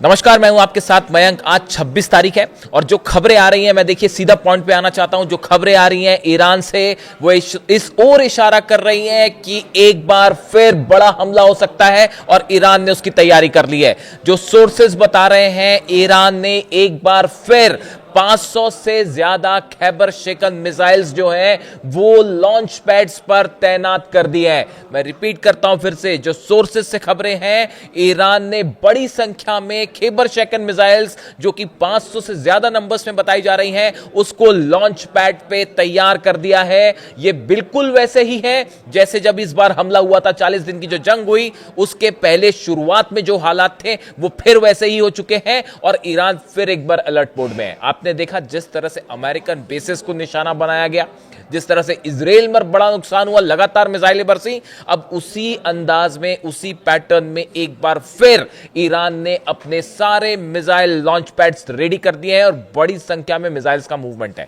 नमस्कार, मैं हूं आपके साथ मयंक। आज 26 तारीख है और जो खबरें आ रही हैं, मैं देखिए सीधा पॉइंट पे आना चाहता हूं। जो खबरें आ रही हैं ईरान से, वो इस ओर इशारा कर रही हैं कि एक बार फिर बड़ा हमला हो सकता है और ईरान ने उसकी तैयारी कर ली है। जो सोर्सेज बता रहे हैं, ईरान ने एक बार फिर 500 से ज्यादा खैबर शेकन मिसाइल्स जो हैं वो लॉन्च पैड्स पर तैनात कर दिए हैं। मैं रिपीट करता हूं फिर से, जो सोर्सेज से खबरें हैं, ईरान ने बड़ी संख्या में खैबर शेकन मिसाइल्स, जो कि 500 से ज्यादा नंबर्स में बताई जा रही हैं, उसको लॉन्च पैड पे तैयार कर दिया है। यह बिल्कुल वैसे ही है जैसे जब इस बार हमला हुआ था, 40 दिन की जो जंग हुई उसके पहले शुरुआत में जो हालात थे वो फिर वैसे ही हो चुके हैं और ईरान फिर एक बार अलर्ट मोड में है। आपने देखा जिस तरह से अमेरिकन बेसेस को निशाना बनाया गया, जिस तरह से इजराइल में बड़ा नुकसान हुआ, लगातार मिसाइलें बरसी, अब उसी अंदाज में, उसी पैटर्न में एक बार फिर ईरान ने अपने सारे मिसाइल लॉन्च पैड्स रेडी कर दिए हैं और बड़ी संख्या में मिसाइल्स का मूवमेंट है।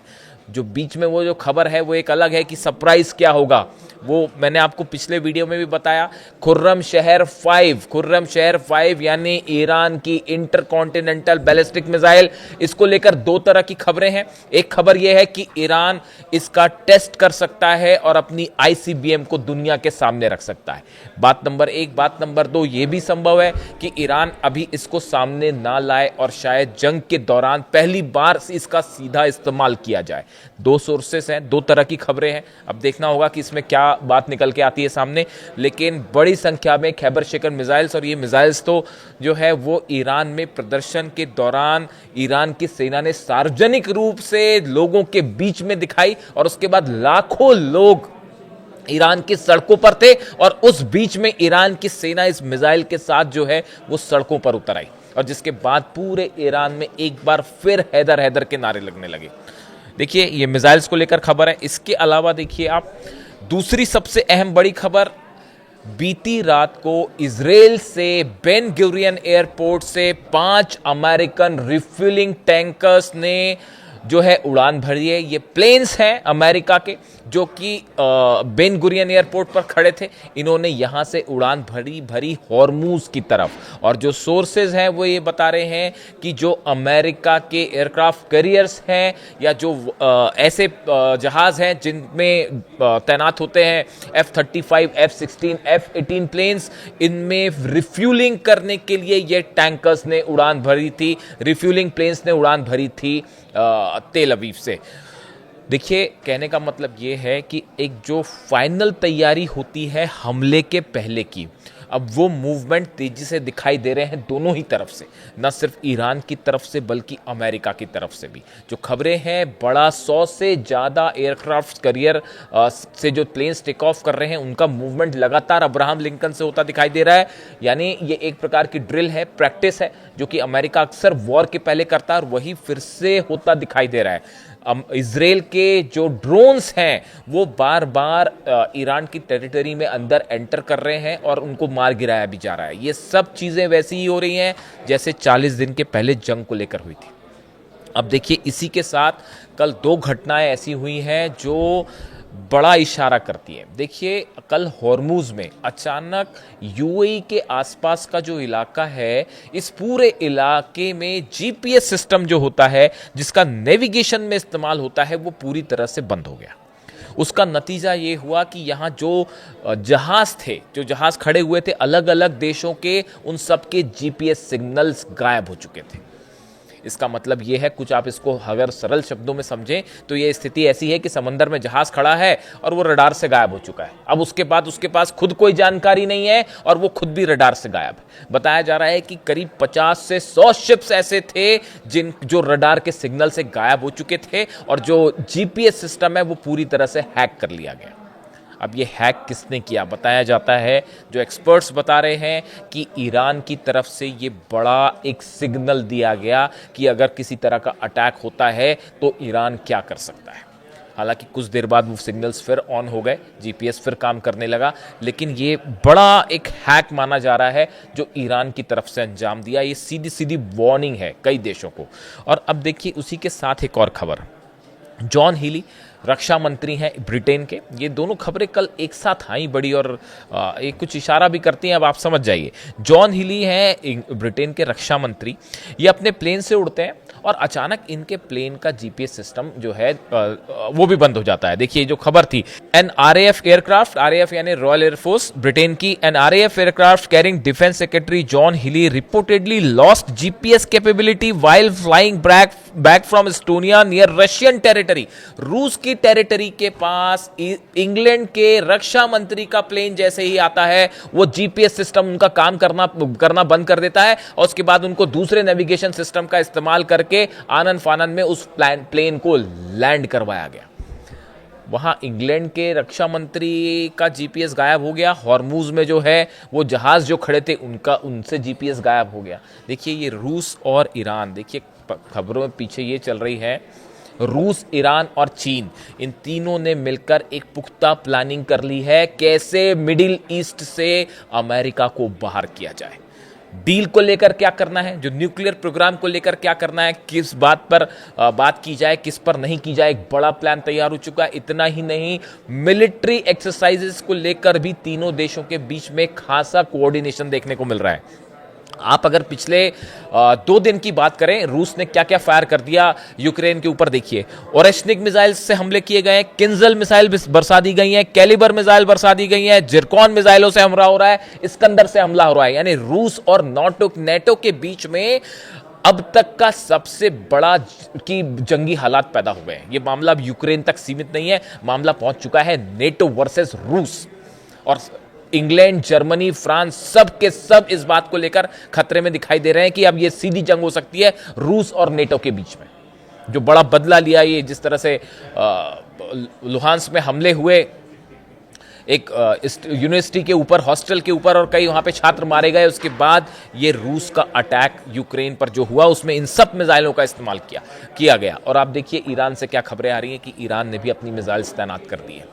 जो बीच में वो जो खबर है वो एक अलग है कि सरप्राइज क्या होगा, वो मैंने आपको पिछले वीडियो में भी बताया। खुर्रम शहर 5 यानी ईरान की इंटरकॉन्टिनेंटल बैलिस्टिक मिसाइल, इसको लेकर दो तरह की खबरें हैं। एक खबर यह है कि ईरान इसका टेस्ट कर सकता है और अपनी आईसीबीएम को दुनिया के सामने रख सकता है। बात नंबर एक। बात नंबर दो, यह भी संभव है कि ईरान अभी इसको सामने ना लाए और शायद जंग के दौरान पहली बार इसका सीधा इस्तेमाल किया जाए। दो सोर्सेस हैं, दो तरह की खबरें हैं। अब देखना होगा कि इसमें क्या बात निकल के आती है सामने। लेकिन बड़ी संख्या में खैबर शेकन मिसाइल्स, और ये मिसाइल्स तो जो है वो ईरान में प्रदर्शन के दौरान ईरान की सेना ने सार्वजनिक रूप से लोगों के बीच में दिखाई और उसके बाद लाखों लोग ईरान की सड़कों पर थे और उस बीच में ईरान की सेना इस मिसाइल के साथ जो है वो सड़कों पर उतर आई और जिसके बाद पूरे ईरान में एक बार फिर हैदर हैदर के नारे लगने लगे। देखिए, ये मिसाइल्स को लेकर खबर है। इसके अलावा देखिए आप, दूसरी सबसे अहम बड़ी खबर, बीती रात को इजराइल से बेन गुरियन एयरपोर्ट से 5 अमेरिकन रिफ्यूलिंग टैंकर्स ने जो है उड़ान भरी है। ये प्लेन्स हैं अमेरिका के जो कि बेन गुरियन एयरपोर्ट पर खड़े थे। इन्होंने यहां से उड़ान भरी हॉर्मूज की तरफ। और जो सोर्सेज हैं वो ये बता रहे हैं कि जो अमेरिका के एयरक्राफ्ट कैरियर्स हैं या जो ऐसे जहाज हैं जिनमें तैनात होते हैं F-35, F-16, F-18 प्लेन्स, इनमें रिफ्यूलिंग करने के लिए ये टैंकर्स ने उड़ान भरी थी, रिफ्यूलिंग प्लेन्स ने उड़ान भरी थी तेल अवीव से। देखिए, कहने का मतलब ये है कि एक जो फाइनल तैयारी होती है हमले के पहले की, अब वो मूवमेंट तेजी से दिखाई दे रहे हैं दोनों ही तरफ से, न सिर्फ ईरान की तरफ से बल्कि अमेरिका की तरफ से भी। जो खबरें हैं, बड़ा 100 से ज़्यादा एयरक्राफ्ट कैरियर से जो प्लेन्स टेक ऑफ कर रहे हैं उनका मूवमेंट लगातार अब्राहम लिंकन से होता दिखाई दे रहा है। यानी ये एक प्रकार की ड्रिल है, प्रैक्टिस है, जो कि अमेरिका अक्सर वॉर के पहले करता है और वही फिर से होता दिखाई दे रहा है। इजराइल के जो ड्रोन्स हैं वो बार बार ईरान की टेरिटरी में अंदर एंटर कर रहे हैं और उनको मार गिराया भी जा रहा है। ये सब चीज़ें वैसी ही हो रही हैं जैसे 40 दिन के पहले जंग को लेकर हुई थी। अब देखिए, इसी के साथ कल 2 घटनाएं ऐसी हुई हैं जो बड़ा इशारा करती है। देखिए, कल हॉर्मूज में अचानक यूएई के आसपास का जो इलाका है, इस पूरे इलाके में जीपीएस सिस्टम जो होता है, जिसका नेविगेशन में इस्तेमाल होता है, वो पूरी तरह से बंद हो गया। उसका नतीजा ये हुआ कि यहाँ जो जहाज थे, जो जहाज खड़े हुए थे अलग अलग देशों के, उन सब के जीपीएस सिग्नल्स गायब हो चुके थे। इसका मतलब यह है, कुछ आप इसको अगर सरल शब्दों में समझें तो यह स्थिति ऐसी है कि समंदर में जहाज खड़ा है और वो रडार से गायब हो चुका है। अब उसके बाद उसके पास खुद कोई जानकारी नहीं है और वो खुद भी रडार से गायब है। बताया जा रहा है कि करीब 50 से 100 शिप्स ऐसे थे जो रडार के सिग्नल से गायब हो चुके थे और जो जीपीएस सिस्टम है वो पूरी तरह से हैक कर लिया गया। अब ये हैक किसने किया? बताया जाता है, जो एक्सपर्ट्स बता रहे हैं कि ईरान की तरफ से ये बड़ा एक सिग्नल दिया गया कि अगर किसी तरह का अटैक होता है तो ईरान क्या कर सकता है। हालांकि कुछ देर बाद वो सिग्नल्स फिर ऑन हो गए, जीपीएस फिर काम करने लगा, लेकिन ये बड़ा एक हैक माना जा रहा है जो ईरान की तरफ से अंजाम दिया। ये सीधी सीधी वार्निंग है कई देशों को। और अब देखिए, उसी के साथ एक और खबर, जॉन हीली रक्षा मंत्री हैं ब्रिटेन के। ये दोनों खबरें कल एक साथ आई बड़ी और एक कुछ इशारा भी करती हैं, अब आप समझ जाइए। जॉन हिली हैं ब्रिटेन के रक्षा मंत्री, ये अपने प्लेन से उड़ते हैं और अचानक इनके प्लेन का जीपीएस सिस्टम जो है वो भी बंद हो जाता है। देखिए जो खबर थी, एन आरएएफ एयरक्राफ्ट, आरएएफ यानी रॉयल एयरफोर्स ब्रिटेन की, an RAF aircraft carrying defence secretary John Healey reportedly lost GPS capability while flying back from Estonia near Russian territory. रूस की टेरिटरी के पास इंग्लैंड के रक्षा मंत्री का प्लेन जैसे ही आता है वो जीपीएस सिस्टम उनका काम करना बंद कर देता है और उसके बाद उनको दूसरे नेविगेशन सिस्टम का इस्तेमाल करके आनन फानन में उस प्लेन को लैंड करवाया गया। वहां इंग्लैंड के रक्षा मंत्री का जीपीएस गायब हो गया, हॉर्मूज में जो है वो जहाज जो खड़े थे उनसे जीपीएस गायब हो गया। देखिए ये रूस और ईरान, देखिए खबरों में पीछे ये चल रही है, रूस, ईरान और चीन, इन तीनों ने मिलकर एक पुख्ता प्लानिंग कर ली है कैसे मिडिल ईस्ट से अमेरिका को बाहर किया जाए। डील को लेकर क्या करना है, जो न्यूक्लियर प्रोग्राम को लेकर क्या करना है, किस बात पर बात की जाए, किस पर नहीं की जाए, एक बड़ा प्लान तैयार हो चुका है। इतना ही नहीं, मिलिट्री एक्सरसाइजेस को लेकर भी तीनों देशों के बीच में खासा कोऑर्डिनेशन देखने को मिल रहा है। आप अगर पिछले 2 दिन की बात करें, रूस ने क्या क्या फायर कर दिया यूक्रेन के ऊपर, देखिए ओरेशनिक मिसाइल से हमले किए गए हैं, किंजल मिसाइल बरसा दी गई हैं, कैलिबर मिसाइल बरसा दी गई हैं, जिरकॉन मिसाइलों से हमला हो रहा है, इस्कंदर से हमला हो रहा है। यानी रूस और नेटो के बीच में अब तक का सबसे बड़ा की जंगी हालात पैदा हो गए हैं। यह मामला अब यूक्रेन तक सीमित नहीं है, मामला पहुंच चुका है नेटो वर्सेस रूस। और इंग्लैंड, जर्मनी, फ्रांस सब के सब इस बात को लेकर खतरे में दिखाई दे रहे हैं कि अब ये सीधी जंग हो सकती है रूस और नेटो के बीच में। जो बड़ा बदला लिया, ये जिस तरह से लुहांस्क में हमले हुए, एक यूनिवर्सिटी के ऊपर, हॉस्टल के ऊपर, और कई वहां पे छात्र मारे गए, उसके बाद ये रूस का अटैक यूक्रेन पर जो हुआ उसमें इन सब मिसाइलों का इस्तेमाल किया गया। और आप देखिए ईरान से क्या खबरें आ रही हैं कि ईरान ने भी अपनी मिसाइल तैनात कर दी है।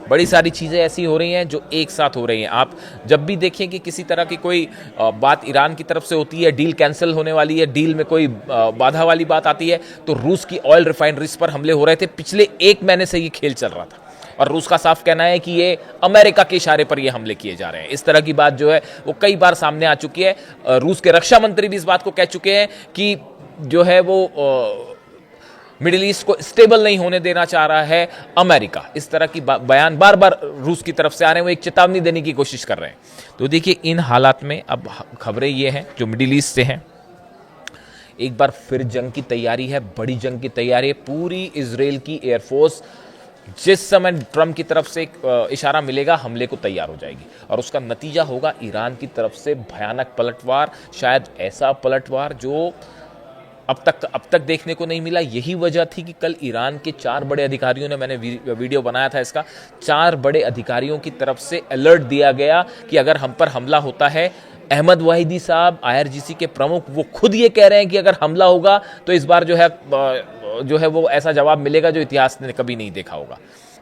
बड़ी सारी चीज़ें ऐसी हो रही हैं जो एक साथ हो रही हैं। आप जब भी देखें कि किसी तरह की कोई बात ईरान की तरफ से होती है, डील कैंसिल होने वाली है, डील में कोई बाधा वाली बात आती है, तो रूस की ऑयल रिफाइनरीज पर हमले हो रहे थे। पिछले 1 महीने से ये खेल चल रहा था और रूस का साफ कहना है कि ये अमेरिका के इशारे पर ये हमले किए जा रहे हैं। इस तरह की बात जो है वो कई बार सामने आ चुकी है। रूस के रक्षा मंत्री भी इस बात को कह चुके हैं कि जो है वो मिडिल ईस्ट को स्टेबल नहीं होने देना चाह रहा है अमेरिका। इस तरह की बयान बार बार रूस की तरफ से आ रहे हैं, वो एक चेतावनी देने की कोशिश कर रहे हैं। तो देखिए इन हालात में अब खबरें ये हैं जो मिडिल ईस्ट से हैं, एक बार फिर जंग की तैयारी है, बड़ी जंग की तैयारी है। पूरी इजराइल की एयरफोर्स जिस समय ट्रंप की तरफ से इशारा मिलेगा हमले को तैयार हो जाएगी और उसका नतीजा होगा ईरान की तरफ से भयानक पलटवार, शायद ऐसा पलटवार जो अब तक देखने को नहीं मिला। यही वजह थी कि कल ईरान के 4 बड़े अधिकारियों ने, मैंने वीडियो बनाया था इसका, 4 बड़े अधिकारियों की तरफ से अलर्ट दिया गया कि अगर हम पर हमला होता है, अहमद वाहिदी साहब IRGC के प्रमुख, वो खुद ये कह रहे हैं कि अगर हमला होगा तो इस बार जो है वो ऐसा जवाब मिलेगा जो इतिहास ने कभी नहीं देखा होगा।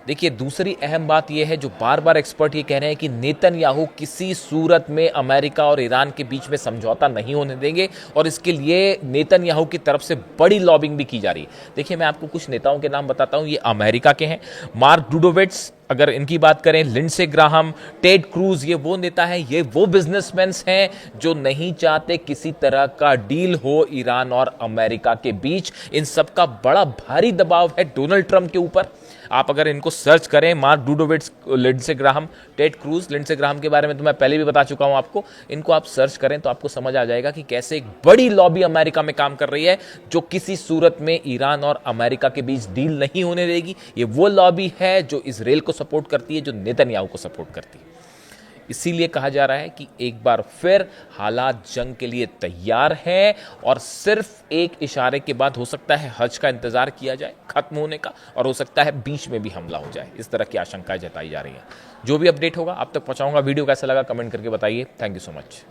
देखिए दूसरी अहम बात यह है जो बार बार एक्सपर्ट ये कह रहे हैं कि नेतन्याहू किसी सूरत में अमेरिका और ईरान के बीच में समझौता नहीं होने देंगे और इसके लिए नेतन्याहू की तरफ से बड़ी लॉबिंग भी की जा रही है। देखिए मैं आपको कुछ नेताओं के नाम बताता हूं, ये अमेरिका के हैं, मार्क डुडोविट्स, अगर इनकी बात करें, लिंडसे ग्राहम, टेड क्रूज, ये वो नेता हैं, ये वो बिजनेसमैन हैं जो नहीं चाहते किसी तरह का डील हो ईरान और अमेरिका के बीच। इन सब का बड़ा भारी दबाव है डोनाल्ड ट्रंप के ऊपर। आप अगर इनको सर्च करें, Mark Dubowitz, Lindsey Graham, Ted Cruz, Lindsey Graham के बारे में तो मैं पहले भी बता चुका हूं आपको, इनको आप सर्च करें तो आपको समझ आ जाएगा कि कैसे एक बड़ी लॉबी अमेरिका में काम कर रही है जो किसी सूरत में ईरान और अमेरिका के बीच डील नहीं होने देगी। ये वो लॉबी है जो इजराइल को सपोर्ट करती है, जो नेतन्याहू को सपोर्ट करती है। इसीलिए कहा जा रहा है कि एक बार फिर हालात जंग के लिए तैयार हैं और सिर्फ एक इशारे के बाद हो सकता है हज का इंतजार किया जाए खत्म होने का, और हो सकता है बीच में भी हमला हो जाए। इस तरह की आशंकाएं जताई जा रही हैं। जो भी अपडेट होगा आप तक पहुंचाऊंगा। वीडियो कैसा लगा कमेंट करके बताइए। Thank you so much.